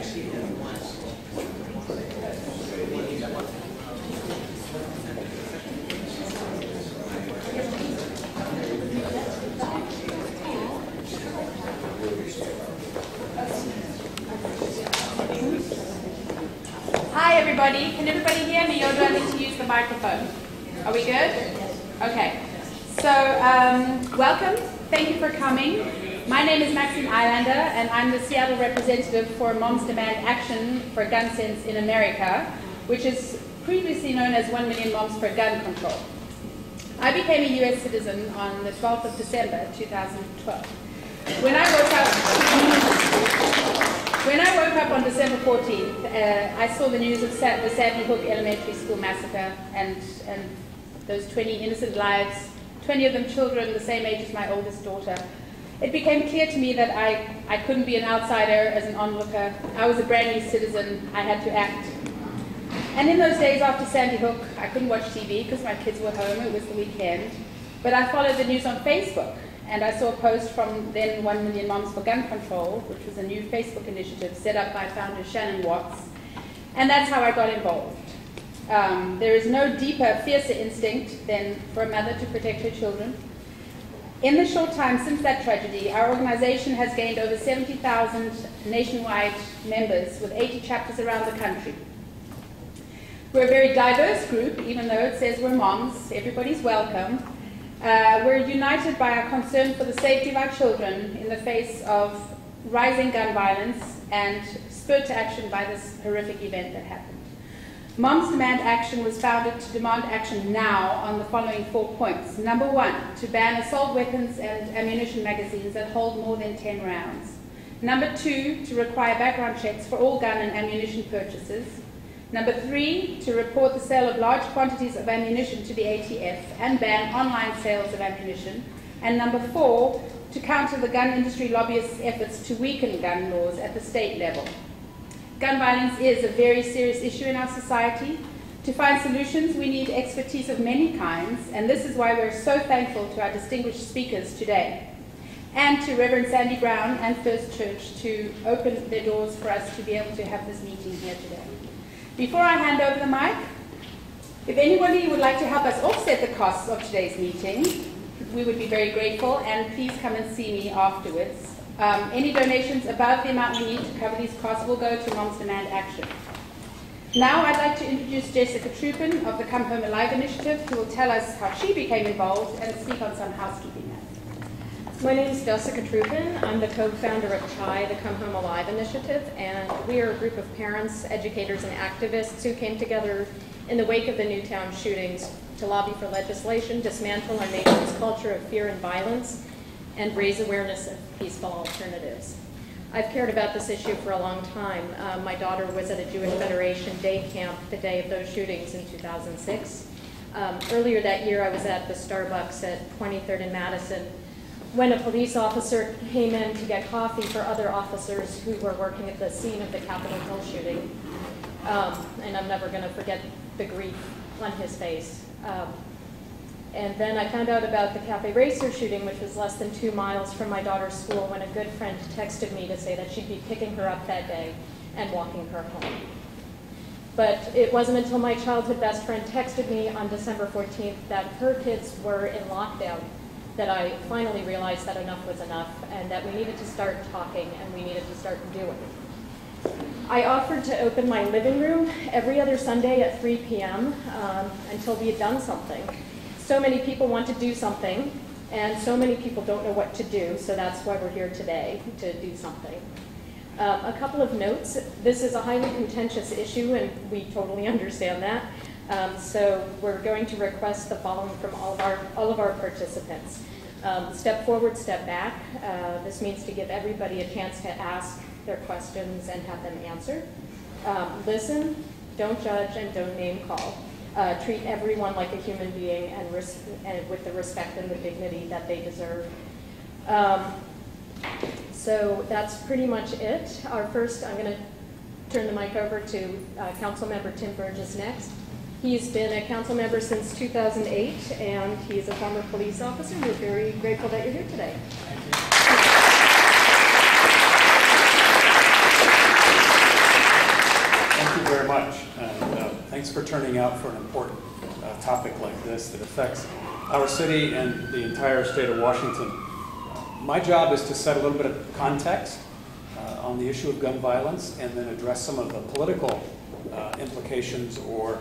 Hi everybody, can everybody hear me or do I need to use the microphone? Are we good? Okay. So, welcome. Thank you for coming. My name is Maxine Islander and I'm the Seattle representative for Moms Demand Action for Gun Sense in America, which is previously known as 1 Million Moms for Gun Control. I became a US citizen on the 12th of December 2012. When I woke up on December 14th, I saw the news of the Sandy Hook Elementary School massacre and those 20 innocent lives, 20 of them children the same age as my oldest daughter. It became clear to me that I couldn't be an outsider as an onlooker. I was a brand new citizen. I had to act. And in those days after Sandy Hook, I couldn't watch TV because my kids were home. It was the weekend. But I followed the news on Facebook. And I saw a post from then 1 Million Moms for Gun Control, which was a new Facebook initiative set up by founder Shannon Watts. And that's how I got involved. There is no deeper, fiercer instinct than for a mother to protect her children. In the short time since that tragedy, our organization has gained over 70,000 nationwide members with 80 chapters around the country. We're a very diverse group, even though it says we're moms. Everybody's welcome. We're united by our concern for the safety of our children in the face of rising gun violence and spurred to action by this horrific event that happened. Moms Demand Action was founded to demand action now on the following 4 points. Number 1, to ban assault weapons and ammunition magazines that hold more than 10 rounds. Number 2, to require background checks for all gun and ammunition purchases. Number 3, to report the sale of large quantities of ammunition to the ATF and ban online sales of ammunition. And number 4, to counter the gun industry lobbyists' efforts to weaken gun laws at the state level. Gun violence is a very serious issue in our society. To find solutions, we need expertise of many kinds, and this is why we're so thankful to our distinguished speakers today, and to Reverend Sandy Brown and First Church to open their doors for us to be able to have this meeting here today. Before I hand over the mic, if anybody would like to help us offset the costs of today's meeting, we would be very grateful, and please come and see me afterwards. Any donations above the amount we need to cover these costs will go to Moms Demand Action. Now I'd like to introduce Jessica Troopin of the Come Home Alive initiative, who will tell us how she became involved and speak on some housekeeping matters. My name is Jessica Troopin. I'm the co-founder of CHI, the Come Home Alive initiative, and we are a group of parents, educators, and activists who came together in the wake of the Newtown shootings to lobby for legislation, dismantle our nation's culture of fear and violence, and raise awareness of peaceful alternatives. I've cared about this issue for a long time. My daughter was at a Jewish Federation day camp the day of those shootings in 2006. Earlier that year, I was at the Starbucks at 23rd and Madison when a police officer came in to get coffee for other officers who were working at the scene of the Capitol Hill shooting. And I'm never going to forget the grief on his face. And then I found out about the Cafe Racer shooting, which was less than 2 miles from my daughter's school, when a good friend texted me to say that she'd be picking her up that day and walking her home. But it wasn't until my childhood best friend texted me on December 14th that her kids were in lockdown that I finally realized that enough was enough and that we needed to start talking and we needed to start doing. I offered to open my living room every other Sunday at 3 p.m. Until we had done something. So many people want to do something, and so many people don't know what to do, so that's why we're here today, to do something. A couple of notes. This is a highly contentious issue, and we totally understand that. So we're going to request the following from all of our participants. Step forward, step back. This means to give everybody a chance to ask their questions and have them answered. Listen, don't judge, and don't name call. Treat everyone like a human being and with the respect and the dignity that they deserve. So that's pretty much it. I'm going to turn the mic over to Council Member Tim Burgess next. He's been a council member since 2008, and he's a former police officer. We're very grateful that you're here today. Thank you. for turning out for an important topic like this that affects our city and the entire state of Washington. My job is to set a little bit of context on the issue of gun violence and then address some of the political implications or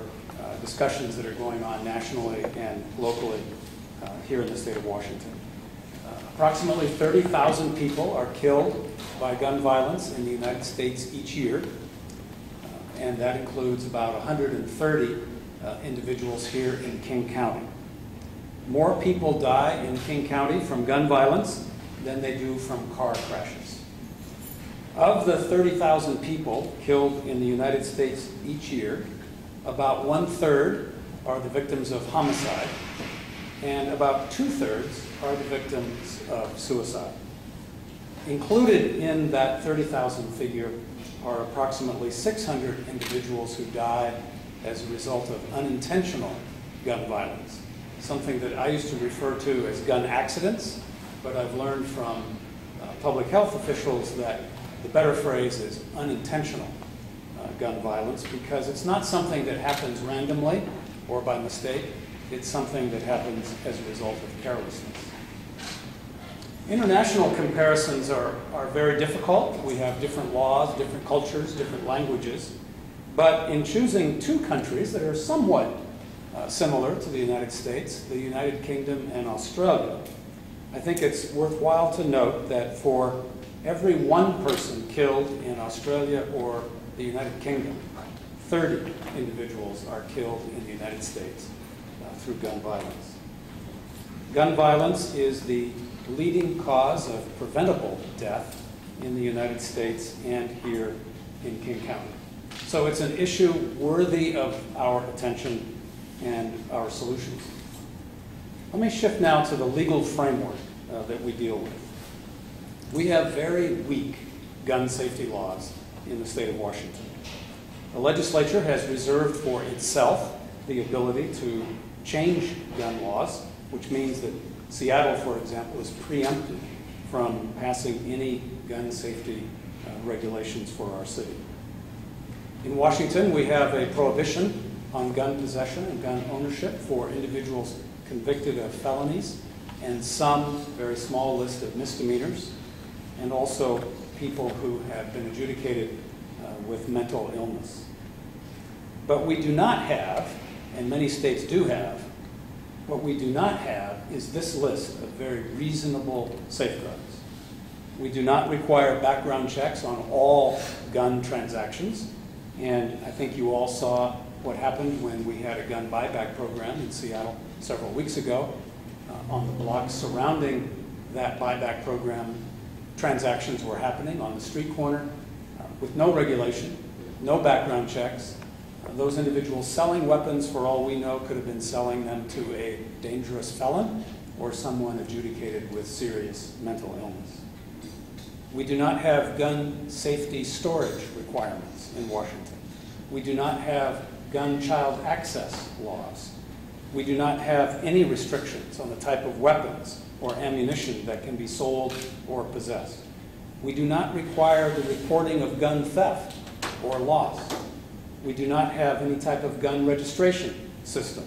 discussions that are going on nationally and locally here in the state of Washington. Approximately 30,000 people are killed by gun violence in the United States each year, and that includes about 130 individuals here in King County. More people die in King County from gun violence than they do from car crashes. Of the 30,000 people killed in the United States each year, about 1/3 are the victims of homicide, and about 2/3 are the victims of suicide. Included in that 30,000 figure are approximately 600 individuals who die as a result of unintentional gun violence, something that I used to refer to as gun accidents, but I've learned from public health officials that the better phrase is unintentional gun violence, because it's not something that happens randomly or by mistake. It's something that happens as a result of carelessness. International comparisons are very difficult. We have different laws, different cultures, different languages. But in choosing two countries that are somewhat similar to the United States, the United Kingdom and Australia, I think it's worthwhile to note that for every one person killed in Australia or the United Kingdom, 30 individuals are killed in the United States through gun violence. Gun violence is the leading cause of preventable death in the United States and here in King County. So it's an issue worthy of our attention and our solutions. Let me shift now to the legal framework that we deal with. We have very weak gun safety laws in the state of Washington. The legislature has reserved for itself the ability to change gun laws, which means that Seattle, for example, is preempted from passing any gun safety regulations for our city. In Washington, we have a prohibition on gun possession and gun ownership for individuals convicted of felonies and some very small list of misdemeanors, and also people who have been adjudicated with mental illness. But we do not have, and many states do have, what we do not have is this list of very reasonable safeguards. We do not require background checks on all gun transactions, and I think you all saw what happened when we had a gun buyback program in Seattle several weeks ago. On the blocks surrounding that buyback program, transactions were happening on the street corner with no regulation, no background checks. Those individuals selling weapons, for all we know, could have been selling them to a dangerous felon or someone adjudicated with serious mental illness. We do not have gun safety storage requirements in Washington. We do not have gun child access laws. We do not have any restrictions on the type of weapons or ammunition that can be sold or possessed. We do not require the reporting of gun theft or loss. We do not have any type of gun registration system.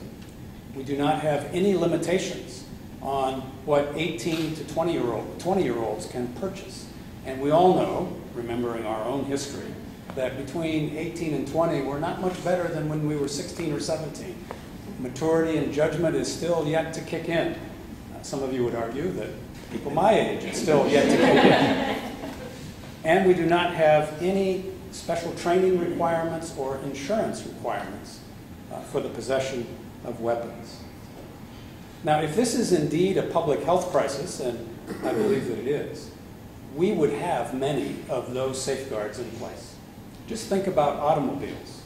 We do not have any limitations on what 18 to 20-year-olds can purchase. And we all know, remembering our own history, that between 18 and 20, we're not much better than when we were 16 or 17. Maturity and judgment is still yet to kick in. Some of you would argue that people my age, it's still yet to kick in. And we do not have any special training requirements or insurance requirements for the possession of weapons. Now, if this is indeed a public health crisis, and I believe that it is, we would have many of those safeguards in place. Just think about automobiles.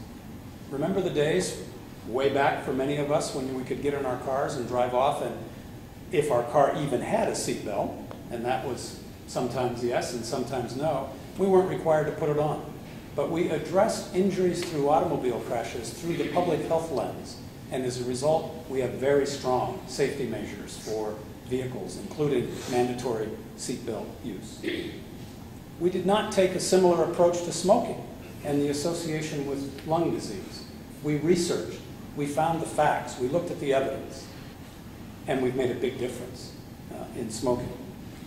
Remember the days way back for many of us when we could get in our cars and drive off, and if our car even had a seatbelt, and that was sometimes yes and sometimes no, we weren't required to put it on. But we addressed injuries through automobile crashes through the public health lens, and as a result, we have very strong safety measures for vehicles, including mandatory seatbelt use. We did not take a similar approach to smoking and the association with lung disease. We researched. We found the facts. We looked at the evidence. And we've made a big difference in smoking.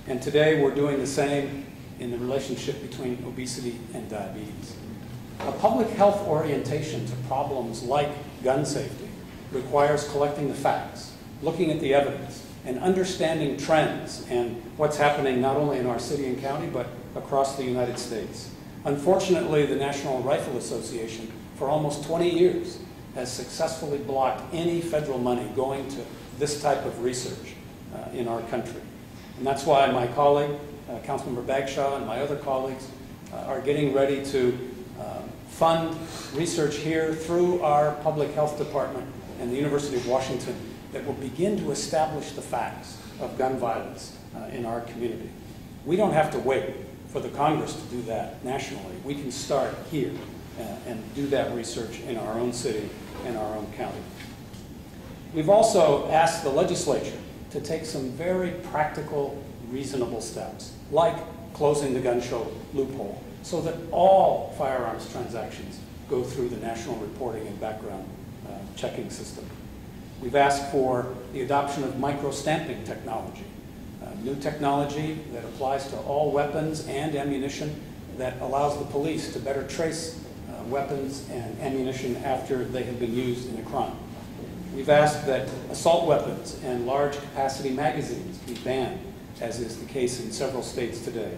And today we're doing the same in the relationship between obesity and diabetes. A public health orientation to problems like gun safety requires collecting the facts, looking at the evidence, and understanding trends and what's happening not only in our city and county, but across the United States. Unfortunately, the National Rifle Association, for almost 20 years, has successfully blocked any federal money going to this type of research in our country. And that's why my colleague, Councilmember Bagshaw, and my other colleagues are getting ready to fund research here through our public health department and the University of Washington that will begin to establish the facts of gun violence in our community. We don't have to wait for the Congress to do that nationally. We can start here and do that research in our own city and our own county. We've also asked the legislature to take some very practical, reasonable steps, like closing the gun show loophole, so that all firearms transactions go through the national reporting and background checking system. We've asked for the adoption of micro-stamping technology, new technology that applies to all weapons and ammunition that allows the police to better trace weapons and ammunition after they have been used in a crime. We've asked that assault weapons and large capacity magazines be banned, as is the case in several states today.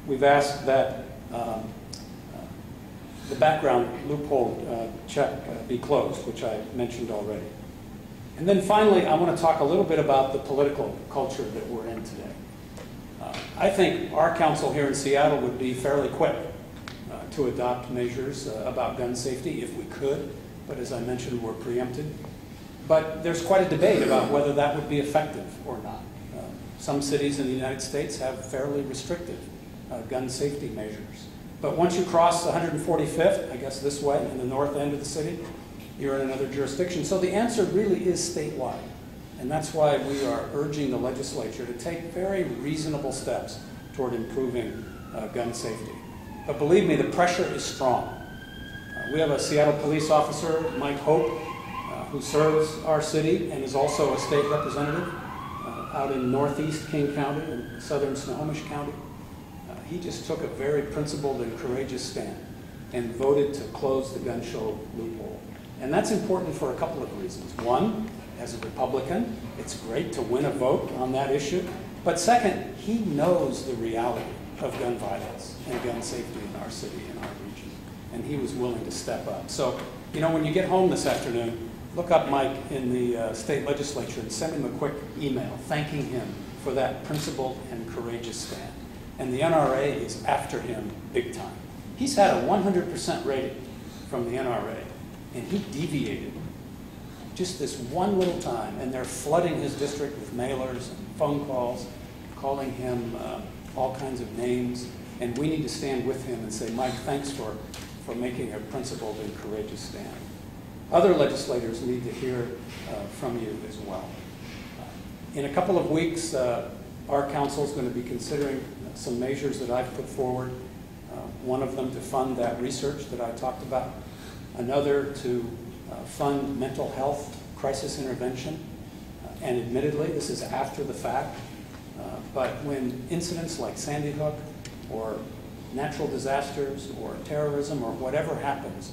We've asked that the background loophole check be closed, which I mentioned already. And then finally, I want to talk a little bit about the political culture that we're in today. I think our council here in Seattle would be fairly quick to adopt measures about gun safety if we could, but as I mentioned, we're preempted. But there's quite a debate about whether that would be effective or not. Some cities in the United States have fairly restrictive gun safety measures. But once you cross 145th, I guess this way, in the north end of the city, you're in another jurisdiction. So the answer really is statewide. And that's why we are urging the legislature to take very reasonable steps toward improving gun safety. But believe me, the pressure is strong. We have a Seattle police officer, Mike Hope, who serves our city and is also a state representative out in northeast King County and southern Snohomish County. He just took a very principled and courageous stand and voted to close the gun show loophole. And that's important for a couple of reasons. One, as a Republican, it's great to win a vote on that issue. But second, he knows the reality of gun violence and gun safety in our city and our region. And he was willing to step up. So, you know, when you get home this afternoon, look up Mike in the state legislature and send him a quick email thanking him for that principled and courageous stand. And the NRA is after him big time. He's had a 100% rating from the NRA, and he deviated just this one little time, and they're flooding his district with mailers and phone calls, calling him all kinds of names, and we need to stand with him and say, Mike, thanks for making a principled and courageous stand. Other legislators need to hear from you as well. In a couple of weeks, our council is going to be considering some measures that I've put forward. One of them to fund that research that I talked about. Another to fund mental health crisis intervention. And admittedly, this is after the fact. But when incidents like Sandy Hook or natural disasters or terrorism or whatever happens,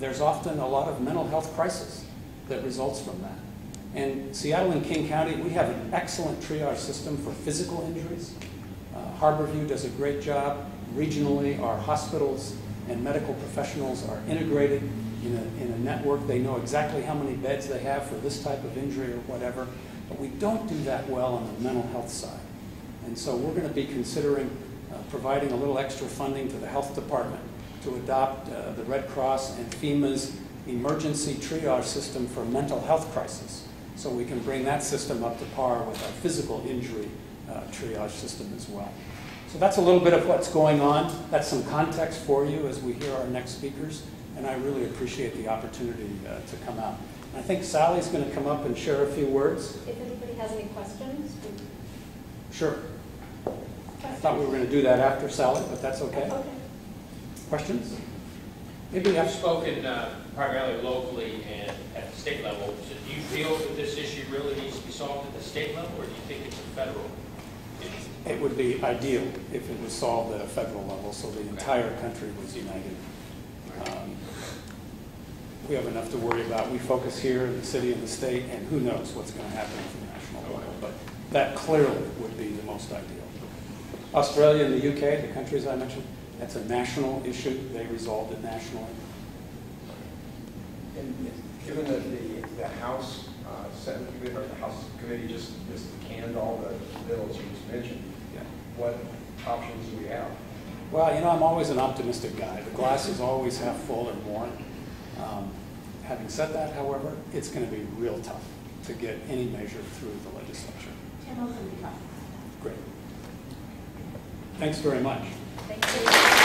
there's often a lot of mental health crisis that results from that. In Seattle and King County, we have an excellent triage system for physical injuries. Harborview does a great job. Regionally, our hospitals and medical professionals are integrated in a network. They know exactly how many beds they have for this type of injury or whatever. But we don't do that well on the mental health side. And so we're going to be considering providing a little extra funding to the health department to adopt the Red Cross and FEMA's emergency triage system for mental health crisis. So we can bring that system up to par with our physical injury triage system as well. So that's a little bit of what's going on. That's some context for you as we hear our next speakers. And I really appreciate the opportunity to come out. And I think Sally's going to come up and share a few words. If anybody has any questions. Sure. I thought we were going to do that after Sally, but that's okay. Okay. Questions? Maybe You've spoken primarily locally and at the state level. So do you feel that this issue really needs to be solved at the state level, or do you think it's a federal issue? it would be ideal if it was solved at a federal level so the entire country was united. We have enough to worry about. We focus here in the city and the state, and who knows what's going to happen at the national level. But that clearly would be the most ideal. Australia and the UK, the countries I mentioned, that's a national issue. They resolved it nationally. And given that the House Senate Committee, or the House Committee just canned all the bills you just mentioned, what options do we have? Well, you know, I'm always an optimistic guy. The glass is always half full or more. Having said that, however, it's going to be real tough to get any measure through the legislature. Tim, Great. Thanks very much. Thank you.